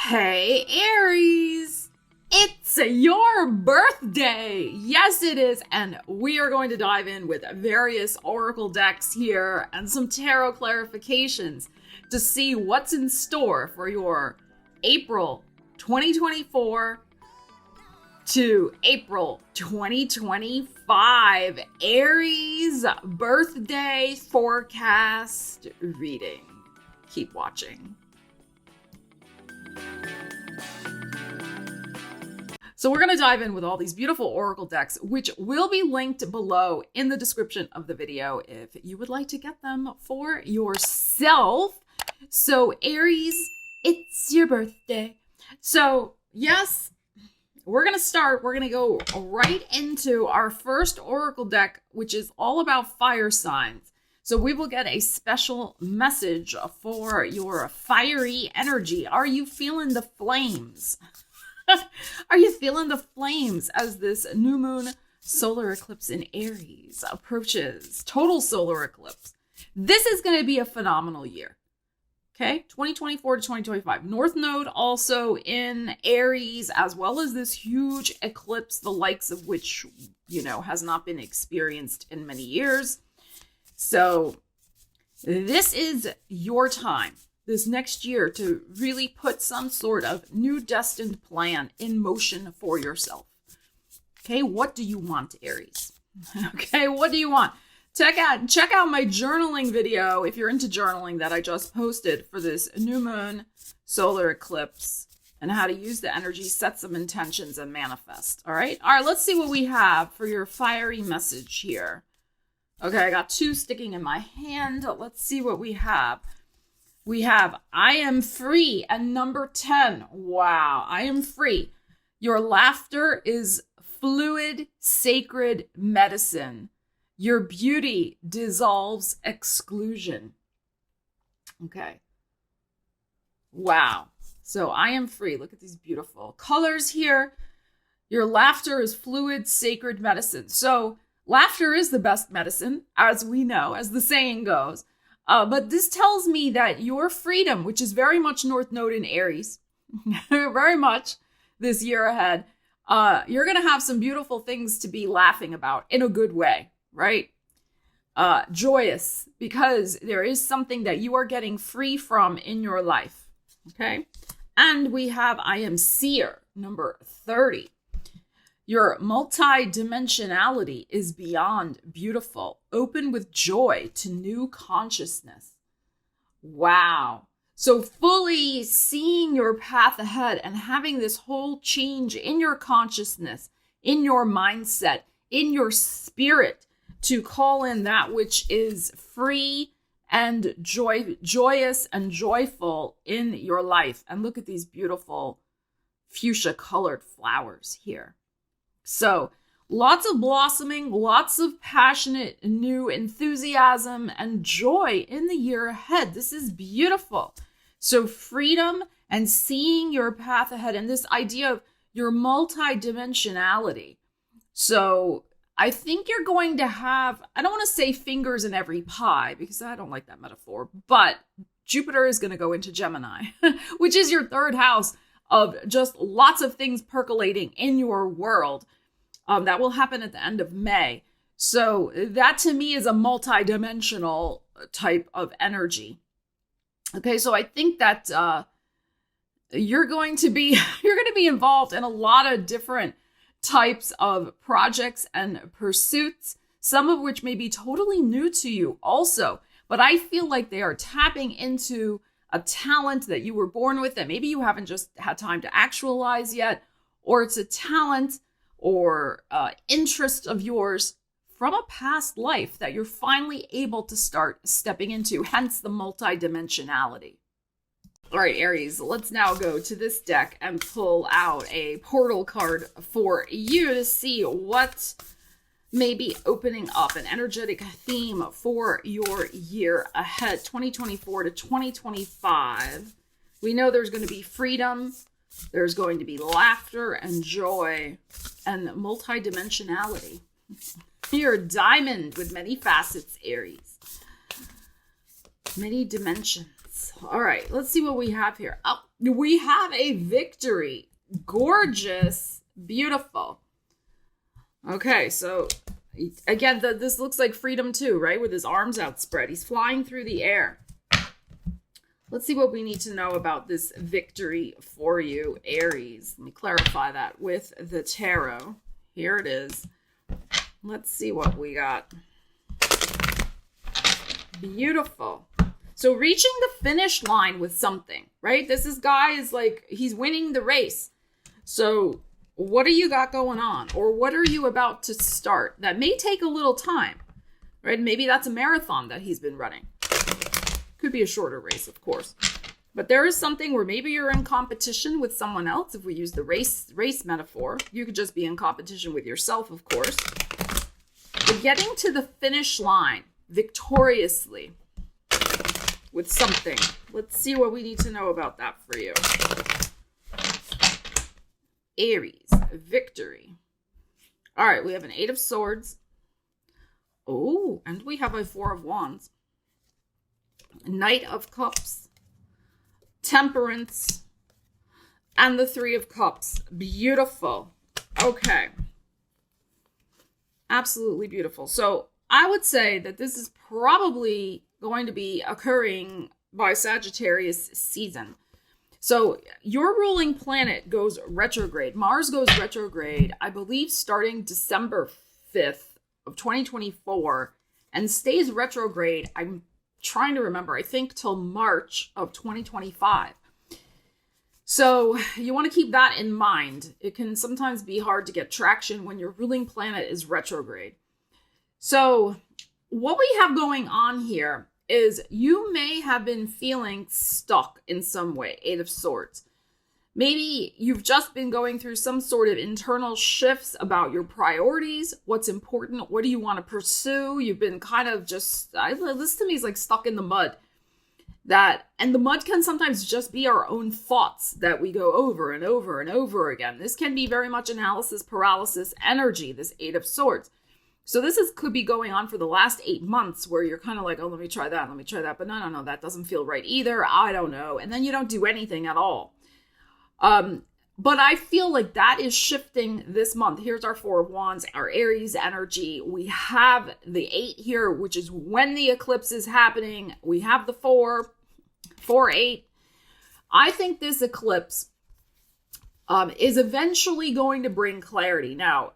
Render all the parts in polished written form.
Hey Aries, it's your birthday. Yes, it is. And we are going to dive in with various oracle decks here and some tarot clarifications to see what's in store for your April 2024 to April 2025 Aries birthday forecast reading. Keep watching. So we're going to dive in with all these beautiful oracle decks, which will be linked below in the description of the video if you would like to get them for yourself. So Aries, it's your birthday. So yes, we're going to go right into our first oracle deck, which is all about fire signs. So we will get a special message for your fiery energy. Are you feeling the flames? Are you feeling the flames as this new moon solar eclipse in Aries approaches? Total solar eclipse. This is going to be a phenomenal year. Okay, 2024 to 2025. North Node also in Aries, as well as this huge eclipse, the likes of which, has not been experienced in many years. So this is your time this next year to really put some sort of new destined plan in motion for yourself. Okay, what do you want, Aries? Okay, what do you want? Check out my journaling video if you're into journaling that I just posted for this new moon solar eclipse and how to use the energy, set some intentions, and manifest. All right, let's see what we have for your fiery message here. Okay, I got two sticking in my hand. Let's see what we have. We have, I am free, and number 10. Wow, I am free. Your laughter is fluid, sacred medicine. Your beauty dissolves exclusion. Okay. Wow. So I am free. Look at these beautiful colors here. Your laughter is fluid, sacred medicine. So laughter is the best medicine, as we know, as the saying goes. But this tells me that your freedom, which is very much North Node in Aries, very much this year ahead, you're going to have some beautiful things to be laughing about in a good way, right? Joyous, because there is something that you are getting free from in your life, okay? And we have I am seer, number 30. Your multi-dimensionality is beyond beautiful, open with joy to new consciousness. Wow. So fully seeing your path ahead and having this whole change in your consciousness, in your mindset, in your spirit to call in that which is free and joyous and joyful in your life. And look at these beautiful fuchsia colored flowers here. So lots of blossoming, lots of passionate new enthusiasm and joy in the year ahead. This is beautiful. So freedom and seeing your path ahead and this idea of your multidimensionality. So I think you're going to have, I don't want to say fingers in every pie because I don't like that metaphor, but Jupiter is going to go into Gemini, which is your third house of just lots of things percolating in your world. That will happen at the end of May. So that to me is a multi-dimensional type of energy. Okay, so I think that you're going to be involved in a lot of different types of projects and pursuits, some of which may be totally new to you also. But I feel like they are tapping into a talent that you were born with that maybe you haven't just had time to actualize yet, or it's a talent or interest of yours from a past life that you're finally able to start stepping into, hence the multidimensionality. All right, Aries, let's now go to this deck and pull out a portal card for you to see what may be opening up, an energetic theme for your year ahead, 2024 to 2025. We know there's going to be freedom, there's going to be laughter and joy and multidimensionality. You're a diamond with many facets, Aries. Many dimensions. All right, let's see what we have here. Oh, we have a victory. Gorgeous, beautiful. Okay, so again, this looks like freedom too, right? With his arms outspread. He's flying through the air. Let's see what we need to know about this victory for you, Aries. Let me clarify that with the tarot. Here it is. Let's see what we got. Beautiful. So reaching the finish line with something, right? Guy is like, he's winning the race. So what do you got going on? Or what are you about to start? That may take a little time, right? Maybe that's a marathon that he's been running. Could be a shorter race, of course. But there is something where maybe you're in competition with someone else. If we use the race metaphor, you could just be in competition with yourself, of course. But getting to the finish line victoriously with something. Let's see what we need to know about that for you. Aries, victory. All right, we have an 8 of Swords. Oh, and we have a 4 of Wands. Knight of Cups. Temperance. And the 3 of Cups. Beautiful. Okay. Absolutely beautiful. So I would say that this is probably going to be occurring by Sagittarius season. So your ruling planet goes retrograde. Mars goes retrograde, I believe, starting December 5th of 2024 and stays retrograde. I'm trying to remember, I think till March of 2025. So you want to keep that in mind. It can sometimes be hard to get traction when your ruling planet is retrograde. So what we have going on here is you may have been feeling stuck in some way, 8 of Swords. Maybe you've just been going through some sort of internal shifts about your priorities, what's important, what do you want to pursue? You've been kind of just, this to me is like stuck in the mud. And the mud can sometimes just be our own thoughts that we go over and over and over again. This can be very much analysis paralysis energy, this 8 of Swords. So could be going on for the last 8 months where you're kind of like, oh, let me try that. But no, that doesn't feel right either. I don't know. And then you don't do anything at all. But I feel like that is shifting this month. Here's our 4 of Wands, our Aries energy. We have the 8 here, which is when the eclipse is happening. We have the 4, 8. I think this eclipse is eventually going to bring clarity. Now,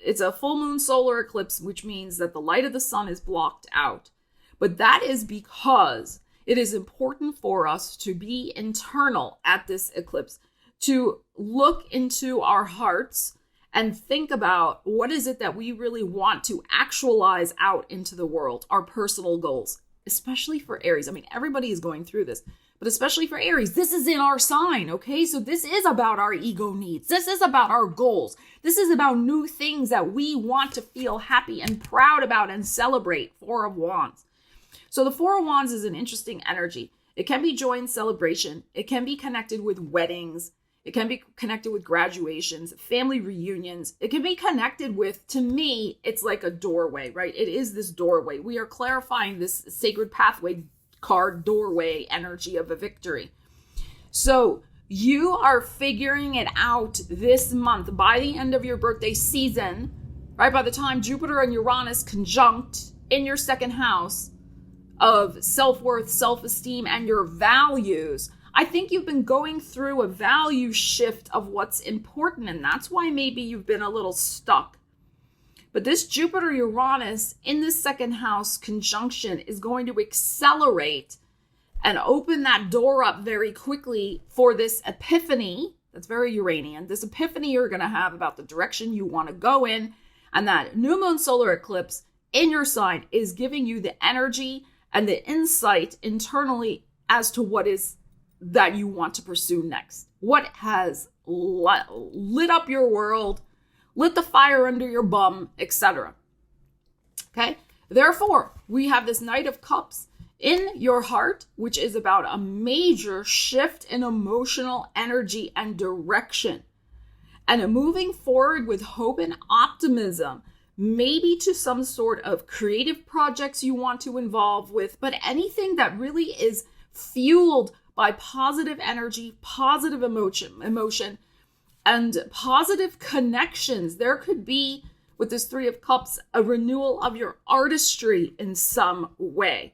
it's a full moon solar eclipse, which means that the light of the sun is blocked out. But that is because it is important for us to be internal at this eclipse, to look into our hearts and think about what is it that we really want to actualize out into the world, our personal goals, especially for Aries. I mean, everybody is going through this, but especially for Aries, this is in our sign, okay? So this is about our ego needs. This is about our goals. This is about new things that we want to feel happy and proud about and celebrate. 4 of Wands. So the 4 of Wands is an interesting energy. It can be joy and celebration. It can be connected with weddings. It can be connected with graduations, family reunions. It can be connected with, to me, it's like a doorway, right? It is this doorway. We are clarifying this sacred pathway card doorway energy of a victory. So you are figuring it out this month by the end of your birthday season, right? By the time Jupiter and Uranus conjunct in your second house of self-worth, self-esteem, and your values, I think you've been going through a value shift of what's important, and that's why maybe you've been a little stuck. But this Jupiter-Uranus in this second house conjunction is going to accelerate and open that door up very quickly for this epiphany. That's very Uranian. This epiphany you're going to have about the direction you want to go in. And that new moon solar eclipse in your sign is giving you the energy and the insight internally as to what is that you want to pursue next. What has lit up your world, lit the fire under your bum, etc. Okay? Therefore, we have this Knight of Cups in your heart, which is about a major shift in emotional energy and direction. And a moving forward with hope and optimism, maybe to some sort of creative projects you want to involve with, but anything that really is fueled by positive energy, positive emotion, and positive connections. There could be, with this Three of Cups, a renewal of your artistry in some way.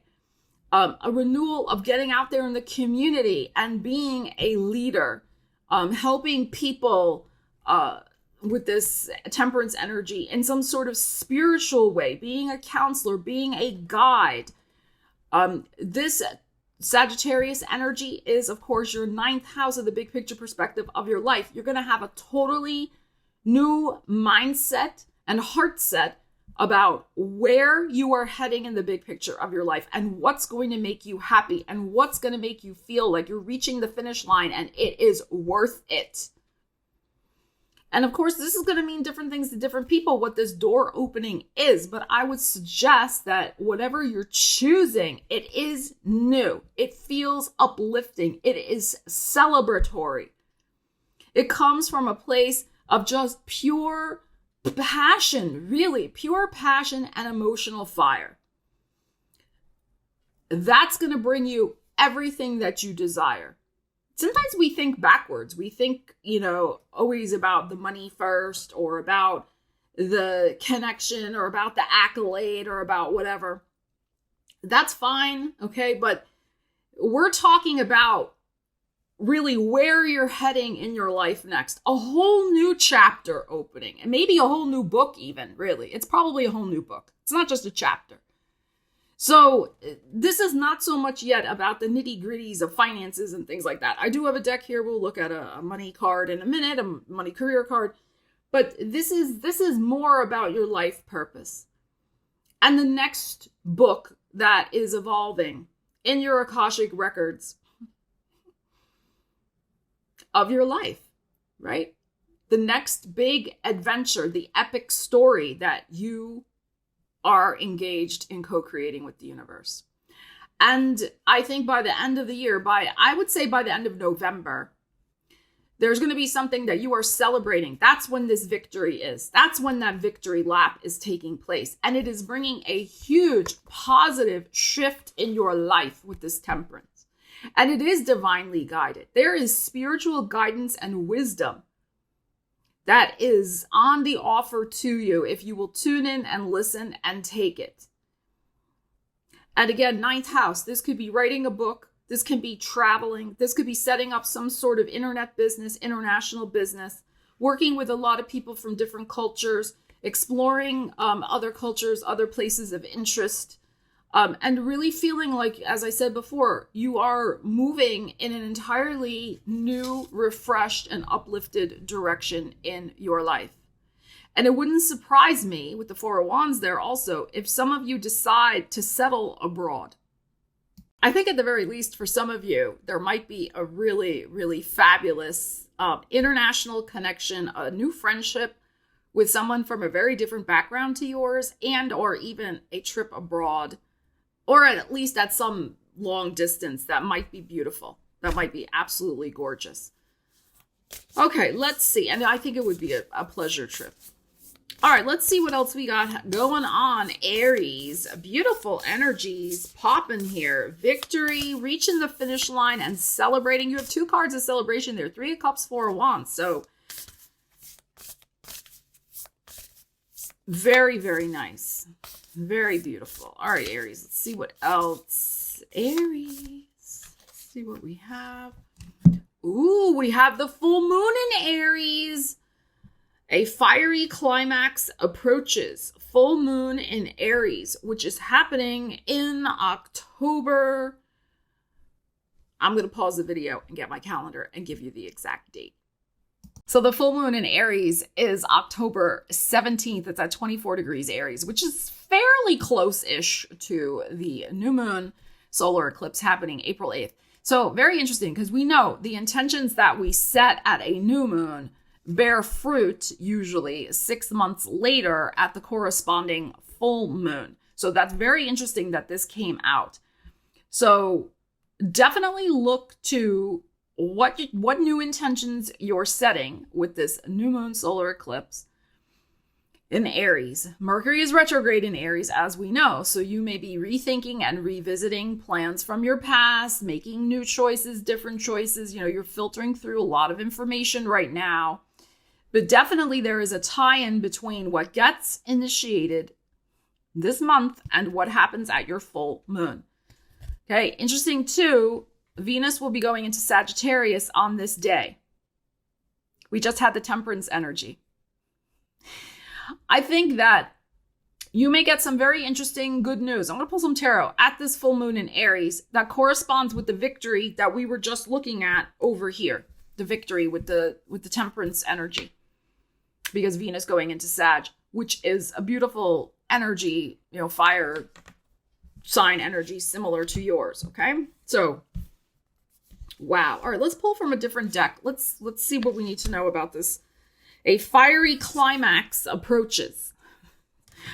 A renewal of getting out there in the community and being a leader, helping people with this temperance energy in some sort of spiritual way, being a counselor, being a guide. This Sagittarius energy is, of course, your 9th house of the big picture perspective of your life. You're going to have a totally new mindset and heart set about where you are heading in the big picture of your life and what's going to make you happy and what's going to make you feel like you're reaching the finish line and it is worth it. And of course, this is going to mean different things to different people, what this door opening is. But I would suggest that whatever you're choosing, it is new. It feels uplifting. It is celebratory. It comes from a place of just pure passion, really pure passion and emotional fire. That's going to bring you everything that you desire. Sometimes we think backwards. We think, always about the money first, or about the connection, or about the accolade, or about whatever. That's fine, okay? But we're talking about really where you're heading in your life next. A whole new chapter opening, and maybe a whole new book even, really. It's probably a whole new book. It's not just a chapter. So this is not so much yet about the nitty gritties of finances and things like that. I do have a deck here. We'll look at a money card in a minute, a money career card. But this is more about your life purpose. And the next book that is evolving in your Akashic records of your life, right? The next big adventure, the epic story that you are engaged in co-creating with the universe. And I think by the end of the year, I would say by the end of November, there's going to be something that you are celebrating. That's when this victory is. That's when that victory lap is taking place. And it is bringing a huge positive shift in your life with this temperance. And it is divinely guided. There is spiritual guidance and wisdom that is on the offer to you if you will tune in and listen and take it. And again, 9th house, this could be writing a book. This can be traveling. This could be setting up some sort of internet business, international business, working with a lot of people from different cultures, exploring other cultures, other places of interest, and really feeling like, as I said before, you are moving in an entirely new, refreshed, and uplifted direction in your life. And it wouldn't surprise me, with the Four of Wands there also, if some of you decide to settle abroad. I think at the very least, for some of you, there might be a really, really fabulous international connection, a new friendship with someone from a very different background to yours, and or even a trip abroad, or at least at some long distance that might be beautiful. That might be absolutely gorgeous. Okay, let's see. And I think it would be a pleasure trip. All right, let's see what else we got going on. Aries, beautiful energies popping here. Victory, reaching the finish line and celebrating. You have 2 cards of celebration there. 3 of Cups, 4 of Wands. So very, very nice. Very beautiful. All right, Aries, let's see what else. Aries, let's see what we have. Ooh, we have the full moon in Aries. A fiery climax approaches. Full moon in Aries, which is happening in October. I'm going to pause the video and get my calendar and give you the exact date. So the full moon in Aries is October 17th. It's at 24 degrees Aries, which is fairly close-ish to the new moon solar eclipse happening April 8th. So very interesting, because we know the intentions that we set at a new moon bear fruit usually 6 months later at the corresponding full moon. So that's very interesting that this came out. So definitely look to what new intentions you're setting with this new moon solar eclipse. in Aries. Mercury is retrograde in Aries, as we know. So you may be rethinking and revisiting plans from your past, making new choices, different choices. You know, you're filtering through a lot of information right now. But definitely there is a tie-in between what gets initiated this month and what happens at your full moon. Okay, interesting too, Venus will be going into Sagittarius on this day. We just had the Temperance energy. I think that you may get some very interesting good news. I'm going to pull some tarot at this full moon in Aries that corresponds with the victory that we were just looking at over here. The victory with the Temperance energy. Because Venus going into Sag, which is a beautiful energy, you know, fire sign energy similar to yours, okay? So, wow. All right, let's pull from a different deck. Let's see what we need to know about this. A fiery climax approaches.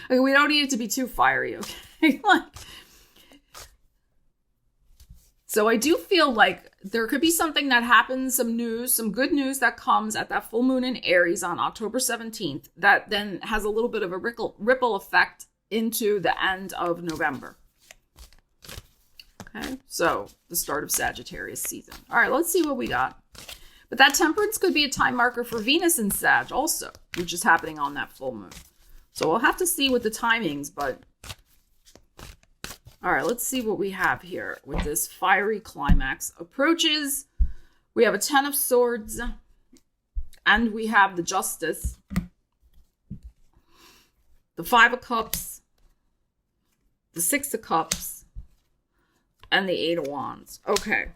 Okay, we don't need it to be too fiery, okay? So I do feel like there could be something that happens, some news, some good news that comes at that full moon in Aries on October 17th that then has a little bit of a ripple effect into the end of November. Okay, so the start of Sagittarius season. All right, let's see what we got. But that Temperance could be a time marker for Venus in Sag also, which is happening on that full moon. So we'll have to see with the timings, but all right, let's see what we have here with this fiery climax approaches. We have a 10 of Swords and we have the Justice, the 5 of Cups, the 6 of Cups, and the 8 of Wands. Okay.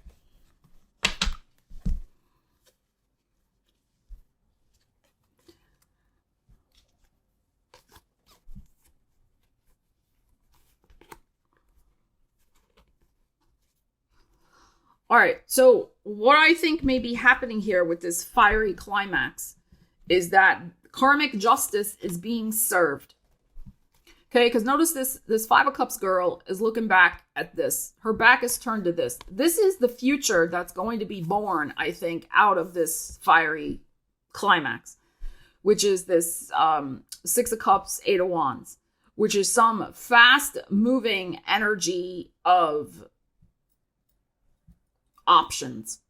All right, so what I think may be happening here with this fiery climax is that karmic justice is being served. Okay, because notice this 5 of Cups girl is looking back at this. Her back is turned to this. This is the future that's going to be born, I think, out of this fiery climax, which is this 6 of Cups, 8 of Wands, which is some fast-moving energy of options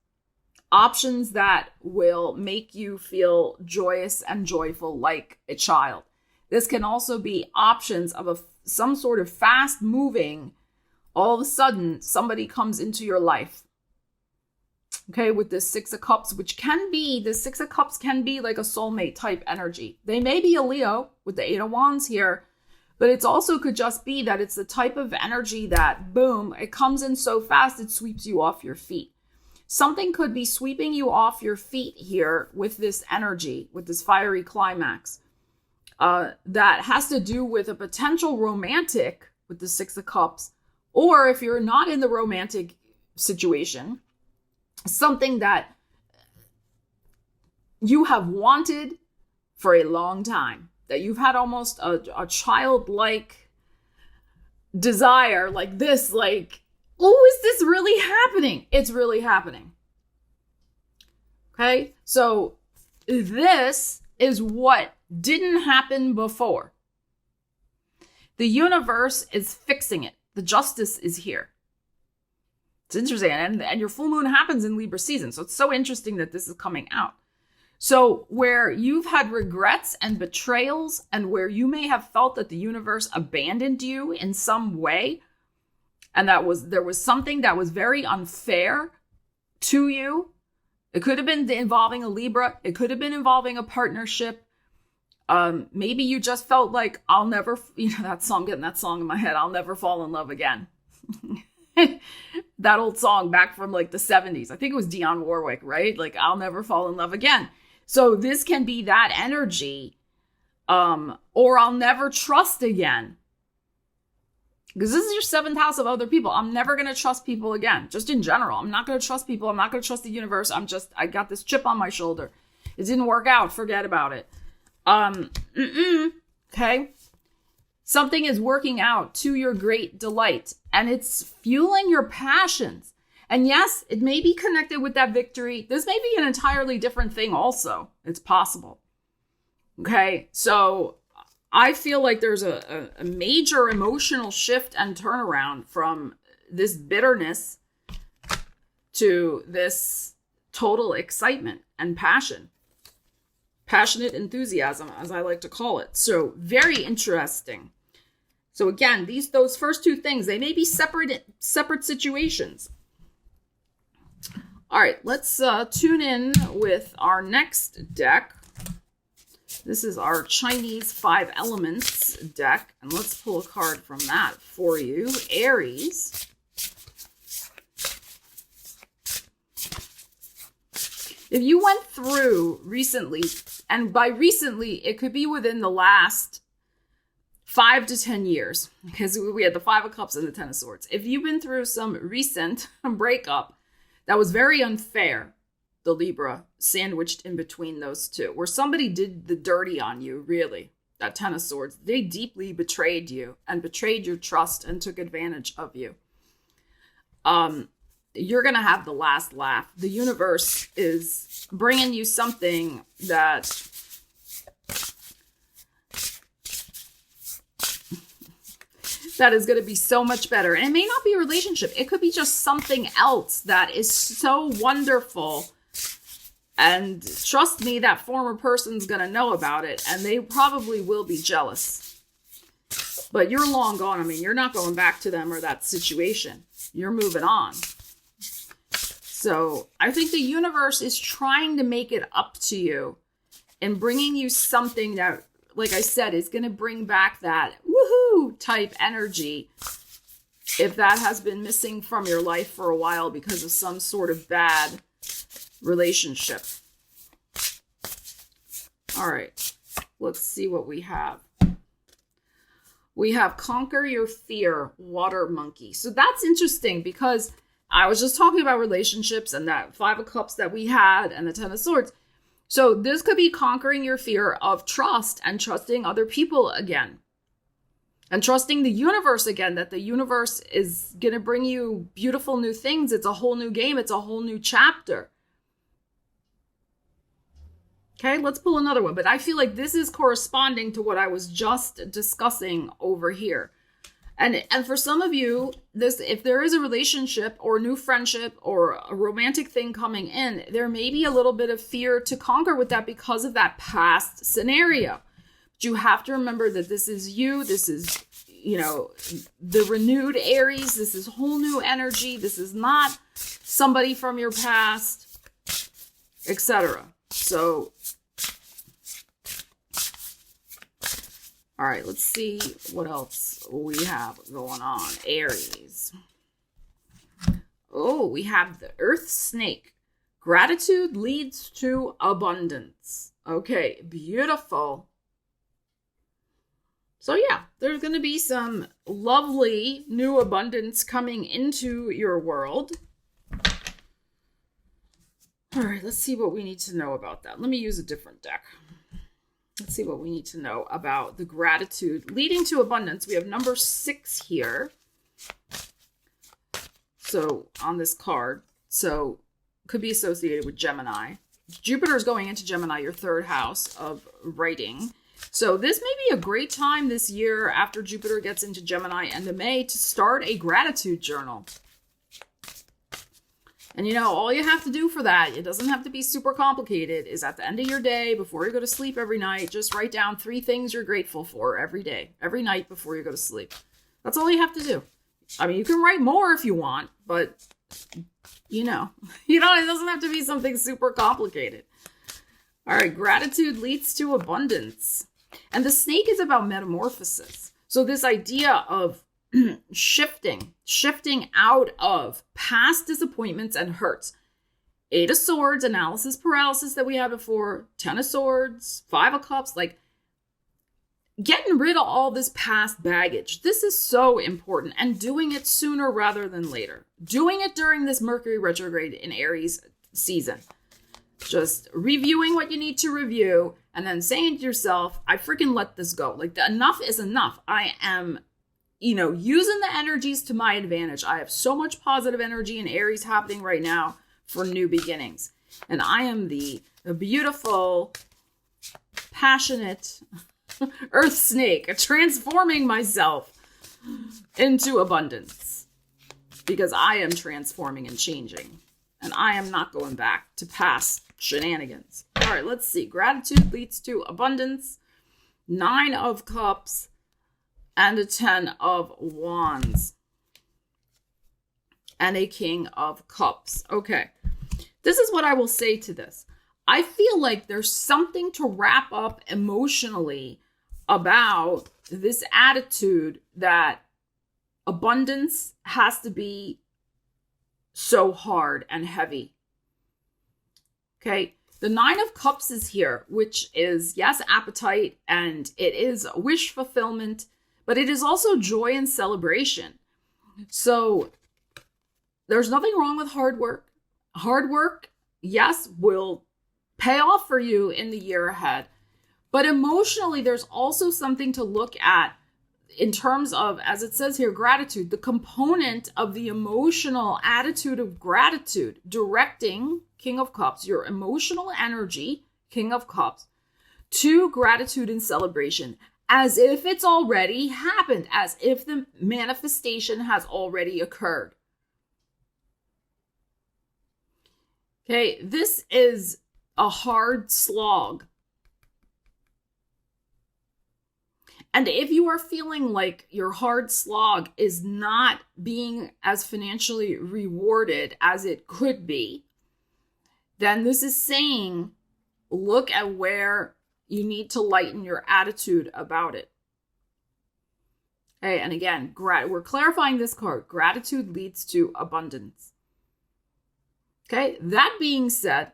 that will make you feel joyous and joyful like a child. This can also be options of some sort of fast moving, all of a sudden somebody comes into your life. Okay, with this 6 of Cups, which can be, the 6 of Cups can be like a soulmate type energy. They may be a Leo with the 8 of Wands here, but it's also could just be that it's the type of energy that, boom, it comes in so fast, it sweeps you off your feet. Something could be sweeping you off your feet here with this energy, with this fiery climax. That has to do with a potential romantic with the 6 of Cups. Or if you're not in the romantic situation, something that you have wanted for a long time. That you've had almost a childlike desire like this, like, oh, is this really happening? It's really happening. Okay, so this is what didn't happen before. The universe is fixing it. The justice is here. It's interesting, and your full moon happens in Libra season, so it's so interesting that this is coming out. So where you've had regrets and betrayals and where you may have felt that the universe abandoned you in some way, and there was something that was very unfair to you. It could have been involving a Libra. It could have been involving a partnership. Maybe you just felt like, I'll never, that song, getting that song in my head, I'll never fall in love again. That old song back from like the 70s. I think it was Dionne Warwick, right? Like, I'll never fall in love again. So this can be that energy, or I'll never trust again. Because this is your 7th house of other people. I'm never going to trust people again. Just in general. I'm not going to trust people. I'm not going to trust the universe. I got this chip on my shoulder. It didn't work out. Forget about it. Okay. Something is working out to your great delight. And it's fueling your passions. And yes, it may be connected with that victory. This may be an entirely different thing also. It's possible. Okay. So I feel like there's a major emotional shift and turnaround from this bitterness to this total excitement and passion. Passionate enthusiasm, as I like to call it. So very interesting. So again, those first two things, they may be separate situations. All right, let's tune in with our next deck. This is our Chinese 5 Elements deck, and let's pull a card from that for you. Aries. If you went through recently, and by recently, it could be within the last 5 to 10 years, because we had the 5 of Cups and the 10 of Swords. If you've been through some recent breakup that was very unfair, the Libra, sandwiched in between those two, where somebody did the dirty on you, really, that 10 of Swords, they deeply betrayed you and betrayed your trust and took advantage of you. You're going to have the last laugh. The universe is bringing you something that is going to be so much better. And it may not be a relationship. It could be just something else that is so wonderful. And trust me, that former person's going to know about it. And they probably will be jealous. But you're long gone. I mean, you're not going back to them or that situation. You're moving on. So I think the universe is trying to make it up to you and bringing you something that, like I said, is going to bring back that woohoo type energy if that has been missing from your life for a while because of some sort of bad relationship. All right, let's see what we have. We have Conquer Your Fear, Water Monkey. So that's interesting because I was just talking about relationships and that 5 of Cups that we had and the 10 of Swords. So this could be conquering your fear of trust and trusting other people again. And trusting the universe again, that the universe is going to bring you beautiful new things. It's a whole new game. It's a whole new chapter. Okay, let's pull another one. But I feel like this is corresponding to what I was just discussing over here. And for some of you, if there is a relationship or a new friendship or a romantic thing coming in, there may be a little bit of fear to conquer with that because of that past scenario. But you have to remember that this is you. This is, the renewed Aries. This is whole new energy. This is not somebody from your past, etc. So, all right, let's see what else we have going on. Aries. Oh, we have the Earth Snake. Gratitude leads to abundance. Okay, beautiful. So yeah, there's going to be some lovely new abundance coming into your world. All right, let's see what we need to know about that. Let me use a different deck. Let's see what we need to know about the gratitude leading to abundance. We have number 6 here. So on this card, so could be associated with Gemini. Jupiter is going into Gemini, your 3rd house of writing. So this may be a great time this year after Jupiter gets into Gemini end of May to start a gratitude journal. And all you have to do for that, it doesn't have to be super complicated, is at the end of your day, before you go to sleep every night, just write down 3 things you're grateful for every day, every night before you go to sleep. That's all you have to do. I mean, you can write more if you want, but it doesn't have to be something super complicated. All right, gratitude leads to abundance. And the snake is about metamorphosis. So this idea of shifting out of past disappointments and hurts. 8 of Swords, analysis paralysis that we had before, 10 of Swords, 5 of Cups, like getting rid of all this past baggage. This is so important, and doing it sooner rather than later. Doing it during this Mercury retrograde in Aries season. Just reviewing what you need to review and then saying to yourself, I freaking let this go. Like enough is enough. I am using the energies to my advantage. I have so much positive energy in Aries happening right now for new beginnings. And I am the beautiful, passionate, Earth snake, transforming myself into abundance. Because I am transforming and changing. And I am not going back to past shenanigans. All right, let's see. Gratitude leads to abundance. 9 of Cups and a 10 of Wands. And a King of Cups. Okay. This is what I will say to this. I feel like there's something to wrap up emotionally about this attitude that abundance has to be so hard and heavy. Okay. The 9 of Cups is here, which is, yes, appetite, and it is wish fulfillment, but it is also joy and celebration. So there's nothing wrong with hard work. Hard work, yes, will pay off for you in the year ahead. But emotionally, there's also something to look at in terms of, as it says here, gratitude, the component of the emotional attitude of gratitude, directing King of Cups, your emotional energy, King of Cups, to gratitude and celebration, as if it's already happened, as if the manifestation has already occurred. Okay, this is a hard slog. And if you are feeling like your hard slog is not being as financially rewarded as it could be, then this is saying, look at where you need to lighten your attitude about it. Okay, and again, we're clarifying this card. Gratitude leads to abundance. Okay, that being said,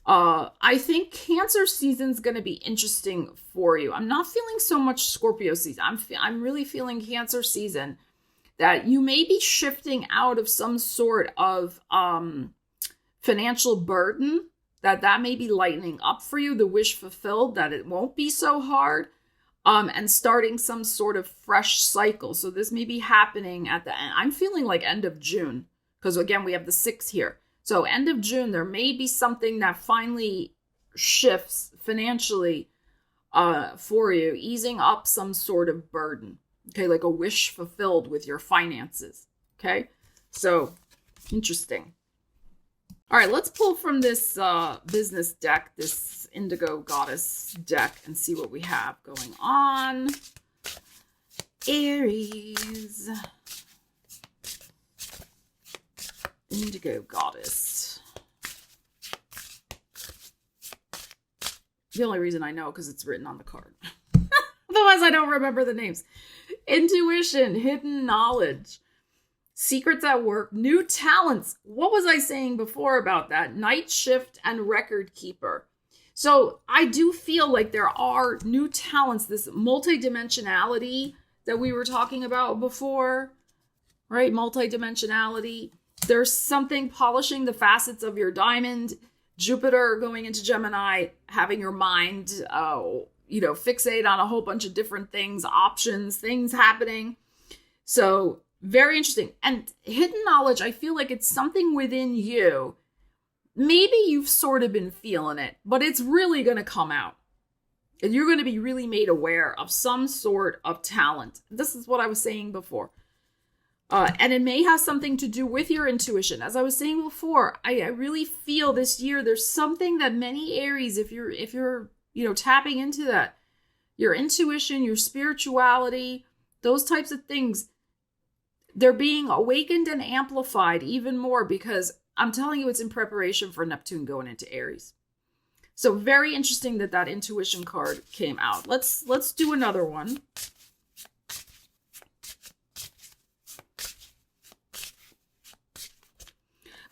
I think Cancer season's going to be interesting for you. I'm not feeling so much Scorpio season. I'm really feeling Cancer season, that you may be shifting out of some sort of financial burden, that may be lightening up for you, the wish fulfilled, that it won't be so hard, and starting some sort of fresh cycle. So this may be happening at the end. I'm feeling like end of June, because again, we have the 6 here. So end of June, there may be something that finally shifts financially for you, easing up some sort of burden. Okay, like a wish fulfilled with your finances. Okay, so interesting. All right, let's pull from this business deck, this Indigo Goddess deck, and see what we have going on. Aries. Indigo Goddess. The only reason I know because it's written on the card. Otherwise, I don't remember the names. Intuition, hidden knowledge, secrets at work, new talents. What was I saying before about that? Night shift and record keeper. So I do feel like there are new talents, this multidimensionality that we were talking about before, right? Multidimensionality. There's something polishing the facets of your diamond. Jupiter going into Gemini, having your mind, fixate on a whole bunch of different things, options, things happening. So very interesting. And hidden knowledge, I feel like it's something within you. Maybe you've sort of been feeling it, but it's really going to come out. And you're going to be really made aware of some sort of talent. This is what I was saying before. And it may have something to do with your intuition. As I was saying before, I really feel this year there's something that many Aries, if you're tapping into that, your intuition, your spirituality, those types of things, they're being awakened and amplified even more, because I'm telling you, it's in preparation for Neptune going into Aries. So very interesting that intuition card came out. Let's do another one.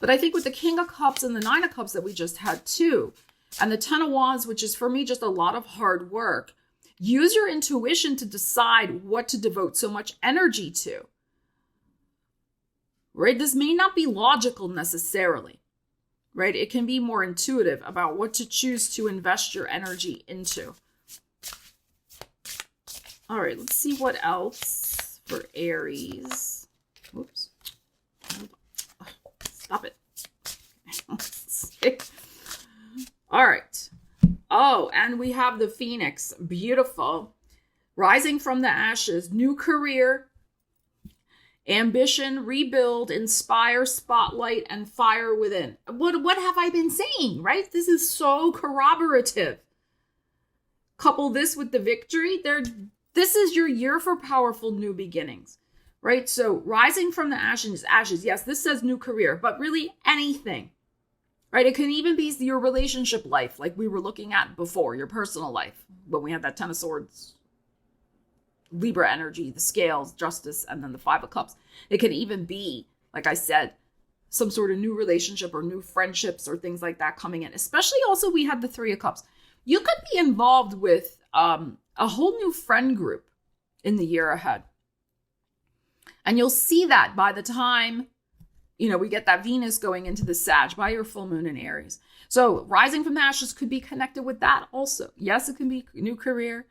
But I think with the King of Cups and the 9 of Cups that we just had too, and the 10 of Wands, which is for me just a lot of hard work, use your intuition to decide what to devote so much energy to. Right? This may not be logical necessarily, right? It can be more intuitive about what to choose to invest your energy into. All right, let's see what else for Aries. Whoops. Stop it. All right. Oh, and we have the Phoenix. Beautiful. Rising from the ashes, new career, ambition, rebuild, inspire, spotlight, and fire within. What have I been saying, right? This is so corroborative. Couple this with the victory. This is your year for powerful new beginnings, right? So rising from the ashes, yes, this says new career, but really anything, right? It can even be your relationship life, like we were looking at before, your personal life, when we had that Ten of Swords, Libra energy, the scales, justice, and then the Five of Cups. It can even be, like I said, some sort of new relationship or new friendships or things like that coming in. Especially also we had the Three of Cups. You could be involved with a whole new friend group in the year ahead. And you'll see that by the time, we get that Venus going into the Sag by your full moon in Aries. So rising from the ashes could be connected with that also. Yes, it can be new career,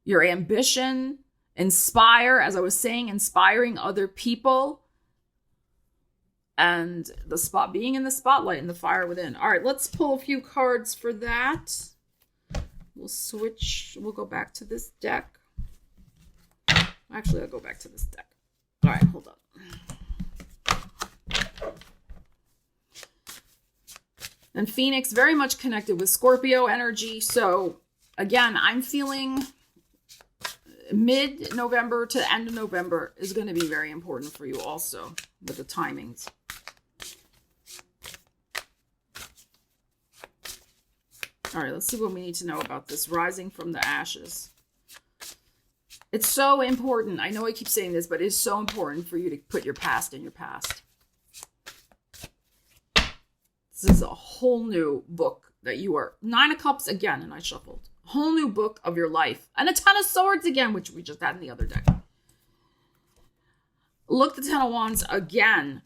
your ambition, inspire, as I was saying, inspiring other people, and being in the spotlight and the fire within. All right, let's pull a few cards for that. We'll go back to this deck. Actually, I'll go back to this deck. All right, hold on. And Phoenix, very much connected with Scorpio energy. So again, I'm feeling mid-November to end of November is going to be very important for you also with the timings. All right, let's see what we need to know about this rising from the ashes. It's so important. I know I keep saying this, but it's so important for you to put your past in your past. This is a whole new book that you are. Nine of Cups again, and I shuffled. Whole new book of your life. And a Ten of Swords again, which we just had in the other deck. Look, the Ten of Wands again.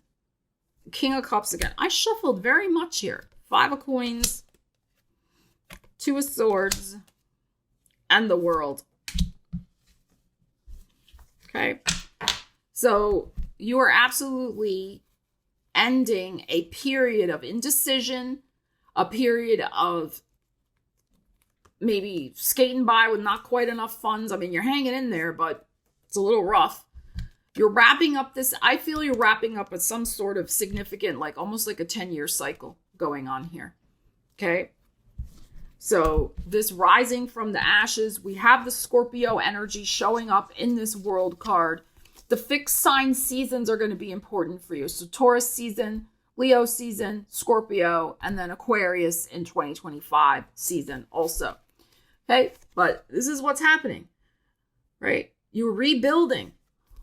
King of Cups again. I shuffled very much here. Five of Coins, Two of Swords, and the World. Okay. So you are absolutely ending a period of indecision, a period of maybe skating by with not quite enough funds. I mean, you're hanging in there, but it's a little rough. You're wrapping up this. I feel you're wrapping up with some sort of significant, like almost like a 10-year cycle going on here. Okay. So this rising from the ashes, we have the Scorpio energy showing up in this World card. The fixed sign seasons are going to be important for you. So Taurus season, Leo season, Scorpio, and then Aquarius in 2025 season also. Okay, but this is what's happening, right? You're rebuilding.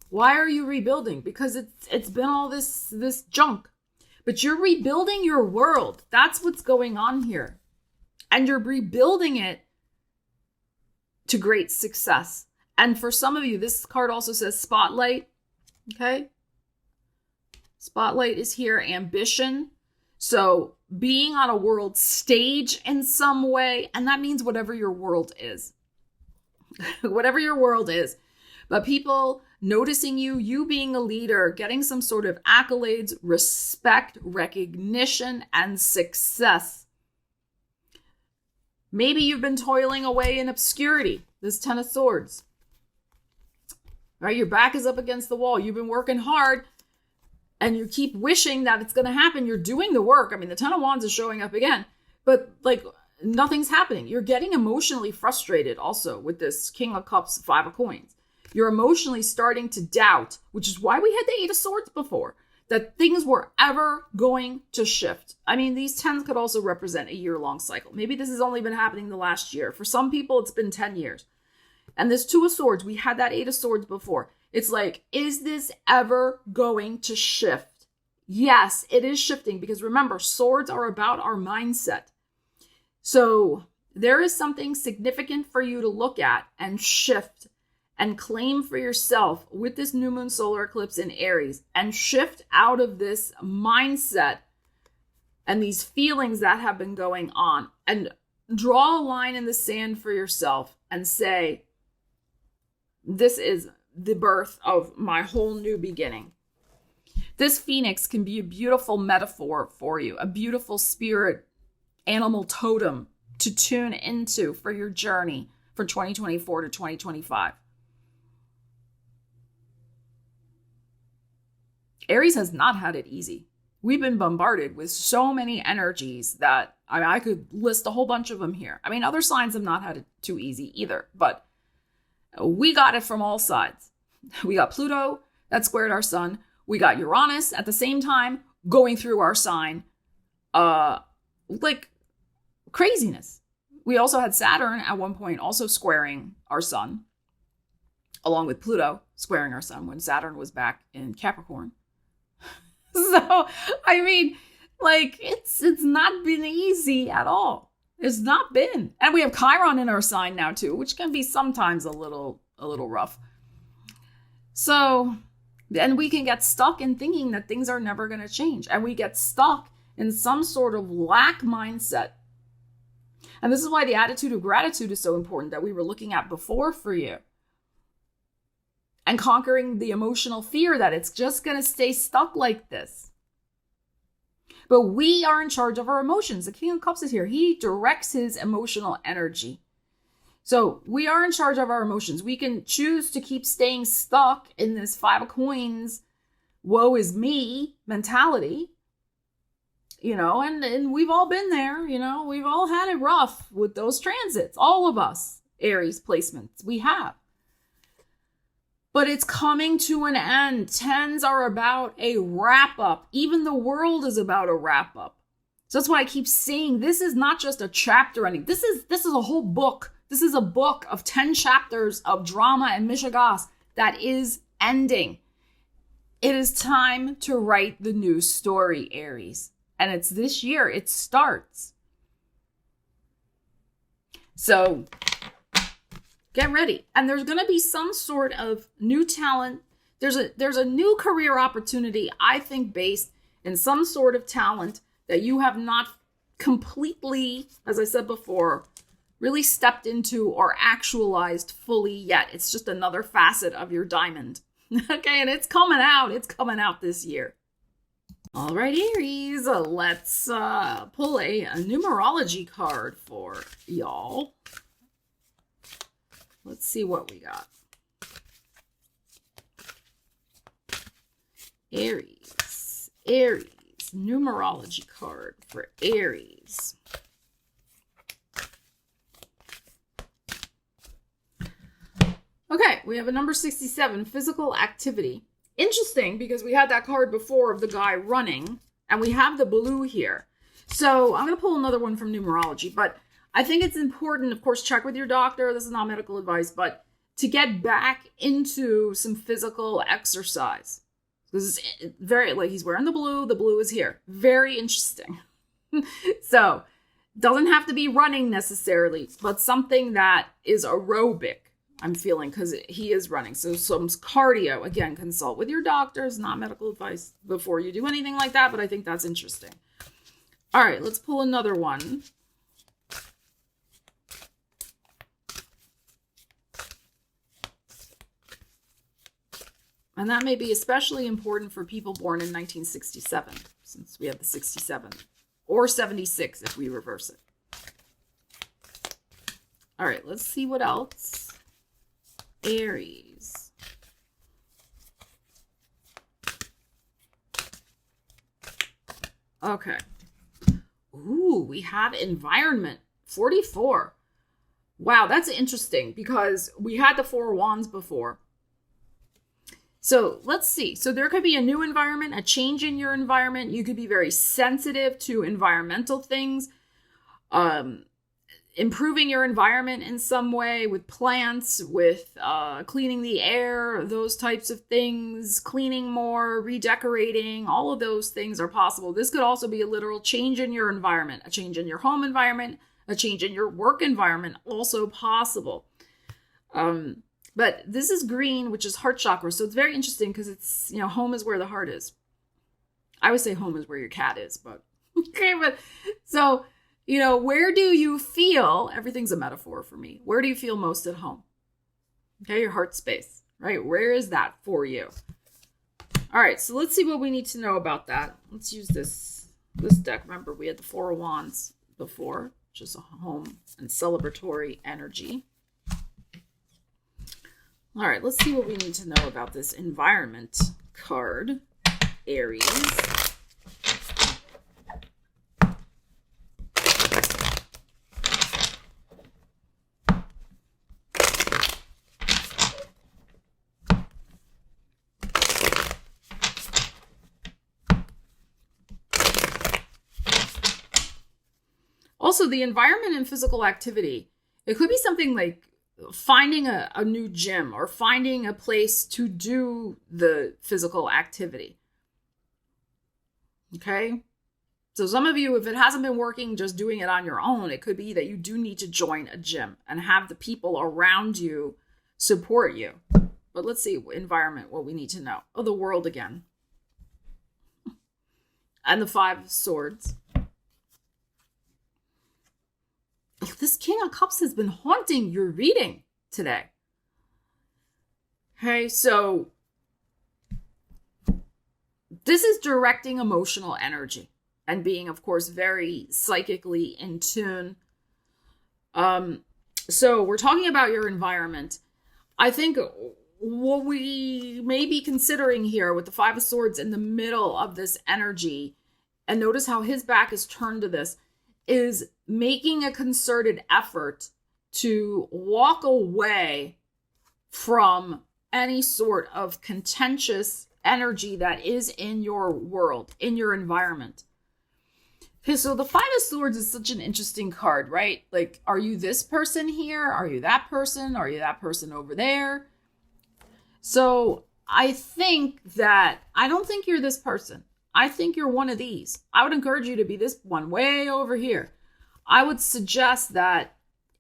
Why are you rebuilding? Because it's been all this junk, but you're rebuilding your world. That's what's going on here. And you're rebuilding it to great success. And for some of you, this card also says spotlight. Okay. Spotlight is here. Ambition. So being on a world stage in some way. And that means whatever your world is. Whatever your world is. But people noticing you being a leader, getting some sort of accolades, respect, recognition, and success. Maybe you've been toiling away in obscurity. This Ten of Swords. Right? Your back is up against the wall. You've been working hard and you keep wishing that it's going to happen. You're doing the work. I mean, the Ten of Wands is showing up again, but like nothing's happening. You're getting emotionally frustrated also with this King of Cups, Five of Coins. You're emotionally starting to doubt, which is why we had the Eight of Swords before, that things were ever going to shift. I mean, these tens could also represent a year-long cycle. Maybe this has only been happening the last year. For some people, it's been 10 years. And this Two of Swords, we had that Eight of Swords before. It's like, is this ever going to shift? Yes, it is shifting because remember, swords are about our mindset. So there is something significant for you to look at and shift and claim for yourself with this new moon solar eclipse in Aries and shift out of this mindset and these feelings that have been going on and draw a line in the sand for yourself and say, this is the birth of my whole new beginning. This Phoenix can be a beautiful metaphor for you, a beautiful spirit animal totem to tune into for your journey from 2024 to 2025. Aries has not had it easy. We've been bombarded with so many energies that I could list a whole bunch of them here. I mean, other signs have not had it too easy either, but we got it from all sides. We got Pluto that squared our sun. We got Uranus at the same time going through our sign. Like craziness. We also had Saturn at one point also squaring our sun, along with Pluto squaring our sun when Saturn was back in Capricorn. So, I mean, like, it's not been easy at all. It's not been. And we have Chiron in our sign now, too, which can be sometimes a little rough. So, and we can get stuck in thinking that things are never going to change. And we get stuck in some sort of lack mindset. And this is why the attitude of gratitude is so important that we were looking at before for you. And conquering the emotional fear that it's just going to stay stuck like this. But we are in charge of our emotions. The King of Cups is here. He directs his emotional energy. So we are in charge of our emotions. We can choose to keep staying stuck in this 5 of coins, woe is me mentality. You know, and we've all been there. You know, we've all had it rough with those transits. All of us, Aries placements, we have. But it's coming to an end. 10s are about a wrap up. Even the world is about a wrap up. So that's why I keep saying this is not just a chapter ending. This is a whole book. This is a book of 10 chapters of drama and mishigas that is ending. It is time to write the new story, Aries. And it's this year. It starts. So get ready. And there's going to be some sort of new talent. There's a new career opportunity, I think, based in some sort of talent that you have not completely, as I said before, really stepped into or actualized fully yet. It's just another facet of your diamond. Okay, and it's coming out. It's coming out this year. All right, Aries, let's pull a numerology card for y'all. Let's see what we got. Aries, numerology card for Aries. Okay, we have a number 67, physical activity. Interesting, because we had that card before of the guy running, and we have the blue here. So I'm going to pull another one from numerology, but I think it's important, of course, check with your doctor. This is not medical advice, but to get back into some physical exercise. This is very, like, he's wearing the blue is here. Very interesting. So, doesn't have to be running necessarily, but something that is aerobic, I'm feeling, because he is running. So some cardio, again, consult with your doctors, not medical advice before you do anything like that, but I think that's interesting. All right, let's pull another one. And that may be especially important for people born in 1967, since we have the 67, or 76 if we reverse it. All right, let's see what else. Aries. Okay. Ooh, we have environment, 44. Wow, that's interesting because we had the 4 of Wands before. So let's see. So there could be a new environment, a change in your environment. You could be very sensitive to environmental things, improving your environment in some way with plants, with cleaning the air, those types of things, cleaning more, redecorating, all of those things are possible. This could also be a literal change in your environment, a change in your home environment, a change in your work environment, also possible. But this is green, which is heart chakra. So it's very interesting because it's, you know, home is where the heart is. I would say home is where your cat is, but okay. But so, you know, where do you feel, everything's a metaphor for me. Where do you feel most at home? Okay, your heart space, right? Where is that for you? All right, so let's see what we need to know about that. Let's use this deck. Remember, we had the 4 of Wands before, just a home and celebratory energy. All right, let's see what we need to know about this environment card. Aries. Also, the environment and physical activity. It could be something like finding a new gym or finding a place to do the physical activity. Okay? So some of you, if it hasn't been working, just doing it on your own, it could be that you do need to join a gym and have the people around you support you. But let's see, environment, what we need to know. Oh, the world again. And the 5 of Swords. This King of Cups has been haunting your reading today. Okay, so this is directing emotional energy and being, of course, very psychically in tune. So we're talking about your environment. I think what we may be considering here with the 5 of Swords in the middle of this energy, and notice how his back is turned to this, is making a concerted effort to walk away from any sort of contentious energy that is in your world, in your environment. Okay, so the 5 of Swords is such an interesting card, right? Like, are you this person here? Are you that person? Are you that person over there? So I don't think you're this person. I think you're one of these. I would encourage you to be this one way over here. I would suggest that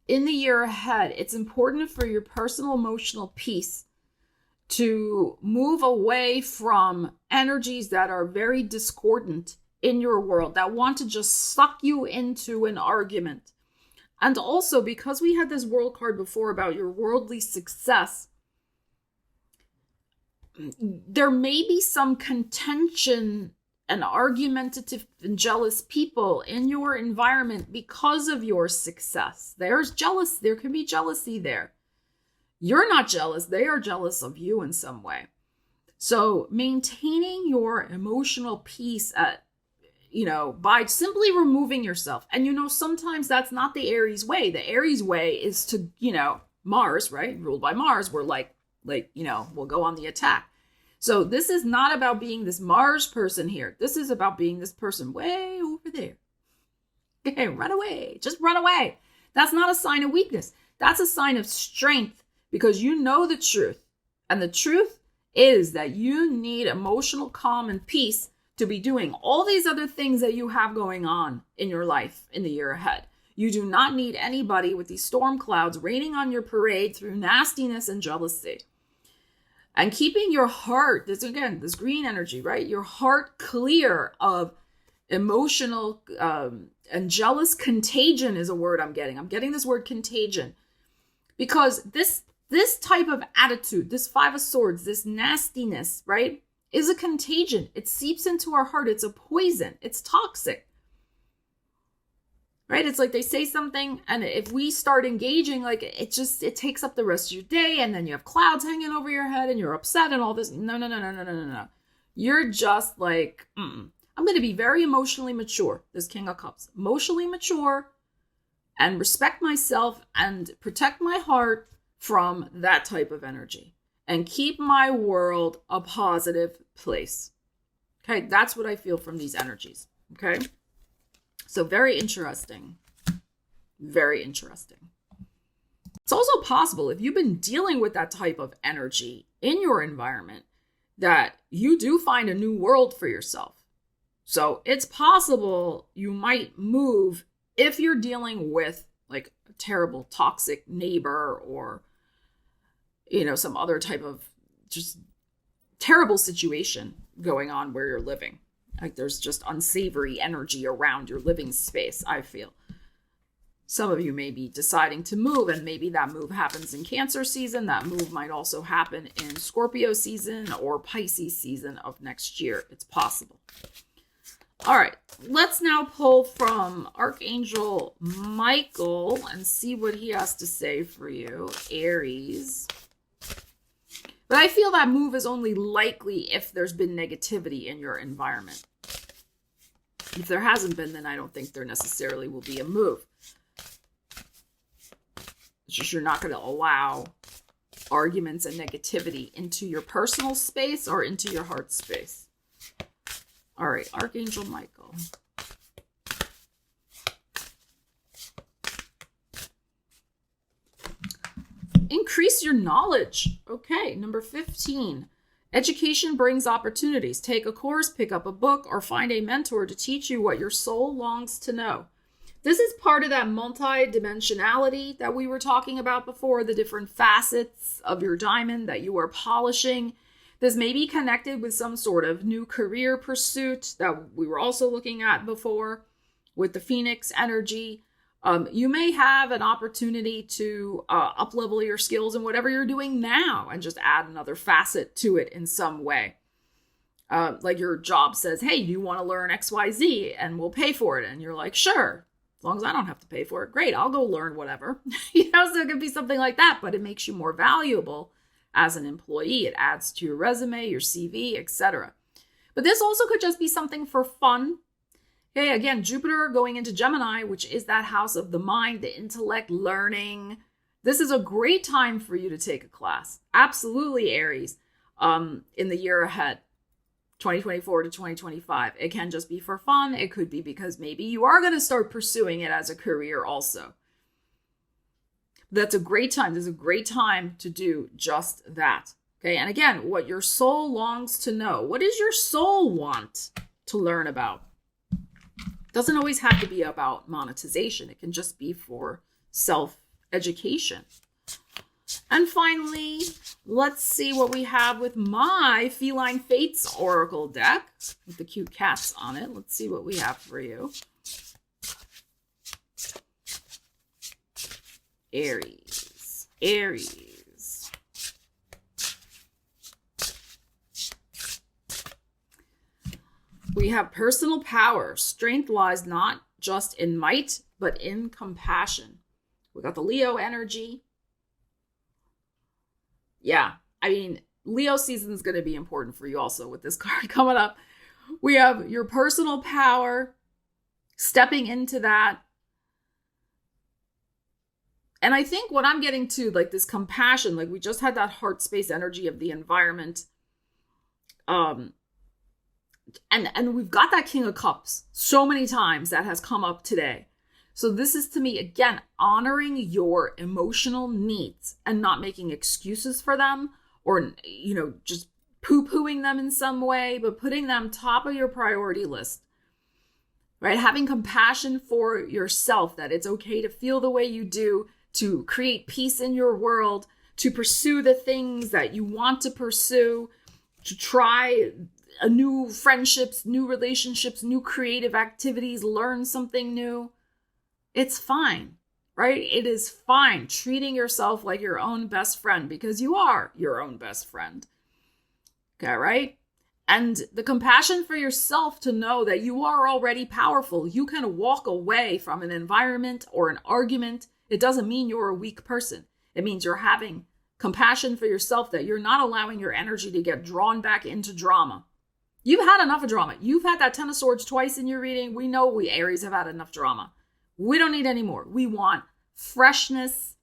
in the year ahead, it's important for your personal emotional peace to move away from energies that are very discordant in your world, that want to just suck you into an argument. And also, because we had this world card before about your worldly success, there may be some contention and argumentative and jealous people in your environment because of your success. There can be jealousy there. You're not jealous. They are jealous of you in some way. So maintaining your emotional peace by simply removing yourself. And sometimes that's not the Aries way. The Aries way is to, Mars, right? Ruled by Mars, we're like, we'll go on the attack. So this is not about being this Mars person here. This is about being this person way over there. Okay, run away. Just run away. That's not a sign of weakness. That's a sign of strength, because you know the truth. And the truth is that you need emotional calm and peace to be doing all these other things that you have going on in your life in the year ahead. You do not need anybody with these storm clouds raining on your parade through nastiness and jealousy. And keeping your heart, this green energy, right? Your heart clear of emotional and jealous contagion is a word I'm getting. I'm getting this word contagion. Because this type of attitude, this 5 of Swords, this nastiness, right, is a contagion. It seeps into our heart. It's a poison. It's toxic. Right? It's like they say something, and if we start engaging, like it takes up the rest of your day, and then you have clouds hanging over your head, and you're upset and all this. No. You're just like, I'm going to be very emotionally mature, this King of Cups. Emotionally mature, and respect myself, and protect my heart from that type of energy. And keep my world a positive place. Okay, that's what I feel from these energies. Okay. So very interesting. Very interesting. It's also possible, if you've been dealing with that type of energy in your environment, that you do find a new world for yourself. So it's possible you might move if you're dealing with like a terrible toxic neighbor, or some other type of just terrible situation going on where you're living. Like there's just unsavory energy around your living space, I feel. Some of you may be deciding to move, and maybe that move happens in Cancer season. That move might also happen in Scorpio season or Pisces season of next year. It's possible. All right, let's now pull from Archangel Michael and see what he has to say for you, Aries. But I feel that move is only likely if there's been negativity in your environment. If there hasn't been, then I don't think there necessarily will be a move. It's just you're not going to allow arguments and negativity into your personal space or into your heart space. All right, Archangel Michael. Increase your knowledge. Okay, number 15. Education brings opportunities. Take a course, pick up a book, or find a mentor to teach you what your soul longs to know. This is part of that multi-dimensionality that we were talking about before, the different facets of your diamond that you are polishing. This may be connected with some sort of new career pursuit that we were also looking at before with the Phoenix energy. You may have an opportunity to up-level your skills in whatever you're doing now and just add another facet to it in some way. Like your job says, hey, do you want to learn XYZ and we'll pay for it? And you're like, sure. As long as I don't have to pay for it, great, I'll go learn whatever. So it could be something like that, but it makes you more valuable as an employee. It adds to your resume, your CV, etc. But this also could just be something for fun. Okay, again, Jupiter going into Gemini, which is that house of the mind, the intellect, learning. This is a great time for you to take a class. Absolutely, Aries, in the year ahead. 2024 to 2025. It can just be for fun. It could be because maybe you are going to start pursuing it as a career also. That's a great time. There's a great time to do just that. Okay. And again, what your soul longs to know. What does your soul want to learn about? Doesn't always have to be about monetization. It can just be for self-education. And finally, let's see what we have with my Feline Fates Oracle deck with the cute cats on it. Let's see what we have for you. Aries. Aries. We have personal power. Strength lies not just in might, but in compassion. We got the Leo energy. Yeah, I mean, Leo season is going to be important for you also with this card coming up. We have your personal power, stepping into that. And I think what I'm getting to, like this compassion, like we just had that heart space energy of the environment. And we've got that King of Cups so many times that has come up today. So this is, to me, again, honoring your emotional needs and not making excuses for them or, just poo-pooing them in some way, but putting them top of your priority list, right? Having compassion for yourself, that it's okay to feel the way you do, to create peace in your world, to pursue the things that you want to pursue, to try new friendships, new relationships, new creative activities, learn something new. It's fine, right? It is fine treating yourself like your own best friend because you are your own best friend. Okay, right? And the compassion for yourself to know that you are already powerful. You can walk away from an environment or an argument. It doesn't mean you're a weak person. It means you're having compassion for yourself, that you're not allowing your energy to get drawn back into drama. You've had enough of drama. You've had that Ten of Swords twice in your reading. We know we Aries have had enough drama. We don't need any more. We want freshness,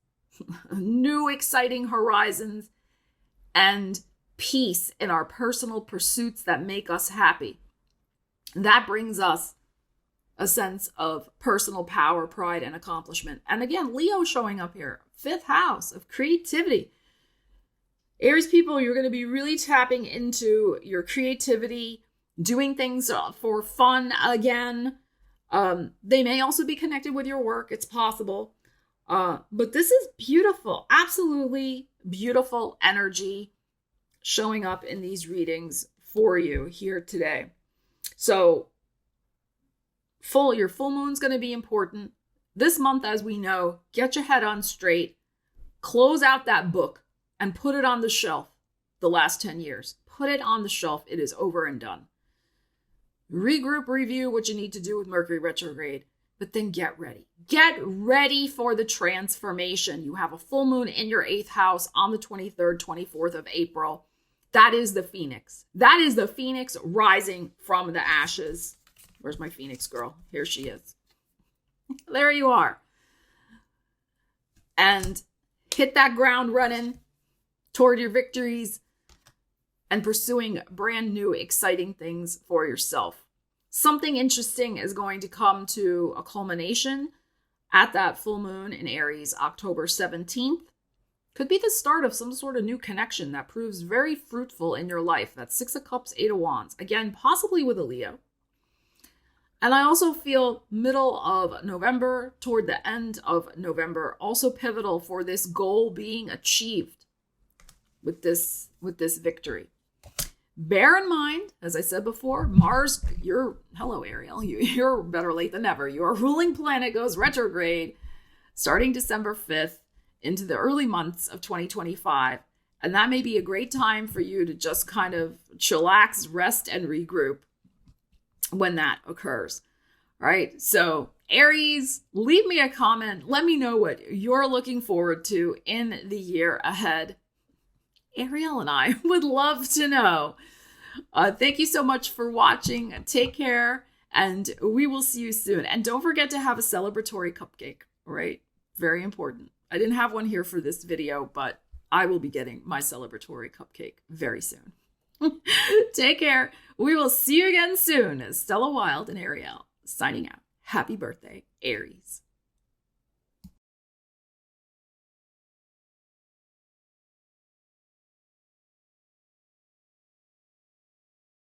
new exciting horizons, and peace in our personal pursuits that make us happy. That brings us a sense of personal power, pride, and accomplishment. And again, Leo showing up here, 5th house of creativity. Aries people, you're going to be really tapping into your creativity, doing things for fun again. They may also be connected with your work. It's possible. But this is beautiful, absolutely beautiful energy showing up in these readings for you here today. So your full moon's going to be important. This month, as we know, get your head on straight, close out that book and put it on the shelf the last 10 years. Put it on the shelf. It is over and done. Regroup, review what you need to do with Mercury retrograde. But then get ready. Get ready for the transformation. You have a full moon in your 8th house on the 23rd, 24th of April. That is the phoenix. That is the phoenix rising from the ashes. Where's my phoenix girl? Here she is. There you are. And hit that ground running toward your victories and pursuing brand new, exciting things for yourself. Something interesting is going to come to a culmination at that full moon in Aries, October 17th. Could be the start of some sort of new connection that proves very fruitful in your life. That's 6 of Cups, 8 of Wands. Again, possibly with a Leo. And I also feel middle of November toward the end of November, also pivotal for this goal being achieved with this victory. Bear in mind, as I said before, Mars, hello Ariel, you're better late than never. Your ruling planet goes retrograde starting December 5th into the early months of 2025. And that may be a great time for you to just kind of chillax, rest, and regroup when that occurs. All right. So Aries, leave me a comment. Let me know what you're looking forward to in the year ahead. Ariel and I would love to know. Thank you so much for watching. Take care, and we will see you soon. And don't forget to have a celebratory cupcake, all right? Very important. I didn't have one here for this video, but I will be getting my celebratory cupcake very soon. Take care. We will see you again soon. Stella Wilde and Ariel signing out. Happy birthday, Aries.